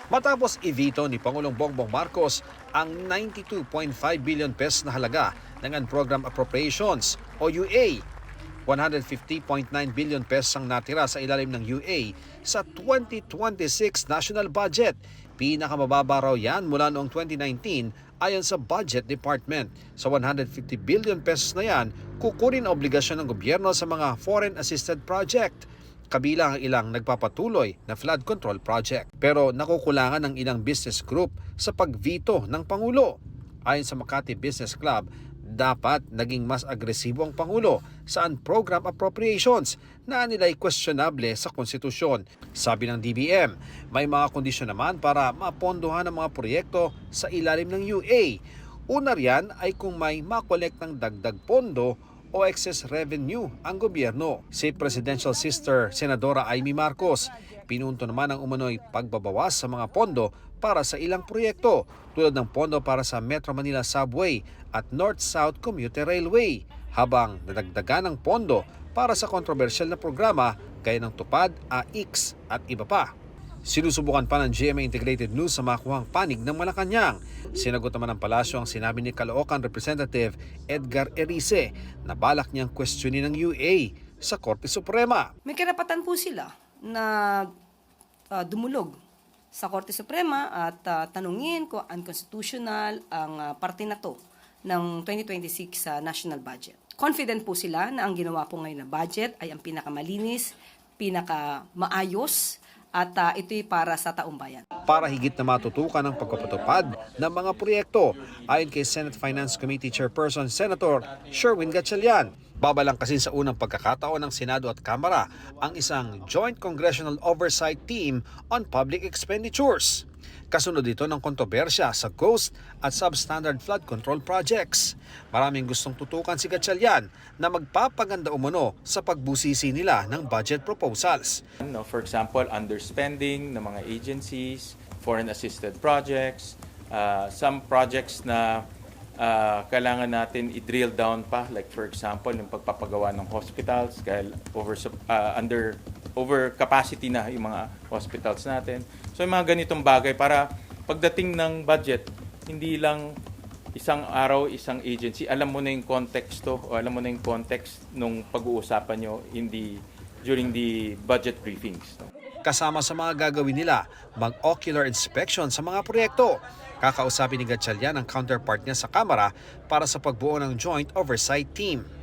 Matapos i-veto ni Pangulong Bongbong Marcos ang 92.5 billion pesos na halaga ng Unprogrammed Appropriations o UA. 150.9 billion pesos ang natira sa ilalim ng UA sa 2026 national budget. Pinakamababa raw yan mula noong 2019 ayon sa Budget Department. Sa 150 billion pesos na yan, kukunin ang obligasyon ng gobyerno sa mga foreign assisted project. Kabilang ang ilang nagpapatuloy na flood control project. Pero nakukulangan ng ilang business group sa pag-veto ng Pangulo. Ayon sa Makati Business Club, dapat naging mas agresibo ang Pangulo sa unprogrammed appropriations na nila'y questionable sa konstitusyon. Sabi ng DBM, may mga kondisyon naman para mapondohan ang mga proyekto sa ilalim ng UA. Una riyan ay kung may makolekt ng dagdag pondo o excess revenue ang gobyerno. Si Presidential Sister Senadora Amy Marcos, pinunto naman ang umano'y pagbabawas sa mga pondo para sa ilang proyekto tulad ng pondo para sa Metro Manila Subway at North-South Commuter Railway, habang nadagdagan ng pondo para sa kontrobersyal na programa gaya ng Tupad, AIX at iba pa. Sinusubukan pa ng GMA Integrated News sa makuhang panig ng Malacanang. Sinagot naman ng palasyo ang sinabi ni Caloocan Representative Edgar Erice na balak niyang questionin ng UA sa Korte Suprema. May karapatan po sila na dumulog sa Korte Suprema at tanungin kung unconstitutional ang parte na to ng 2026 national budget. Confident po sila na ang ginawa po ngayon na budget ay ang pinakamalinis, pinakamaayos, at ito'y para sa taong bayan. Para higit na matutukan ang pagpapatupad ng mga proyekto, ayon kay Senate Finance Committee Chairperson Senator Sherwin Gatchalian, babalangkasin sa unang pagkakataon ng Senado at Kamara ang isang Joint Congressional Oversight Team on Public Expenditures. Kasunod ito ng kontrobersya sa coast at substandard flood control projects. Maraming gustong tutukan si Gatchalian na magpapaganda umano sa pagbusisi nila ng budget proposals. For example, underspending ng mga agencies, foreign assisted projects, some projects na kailangan natin i-drill down pa, like for example, yung pagpapagawa ng hospitals dahil over capacity na yung mga hospitals natin. So yung mga ganitong bagay para pagdating ng budget, hindi lang isang araw, isang agency, alam mo na yung konteksto o alam mo na yung context nung pag-uusapan nyo during the budget briefings. Kasama sa mga gagawin nila, mag-ocular inspection sa mga proyekto. Kakausapin ni Gatchalian ang counterpart niya sa Kamara para sa pagbuo ng Joint Oversight Team.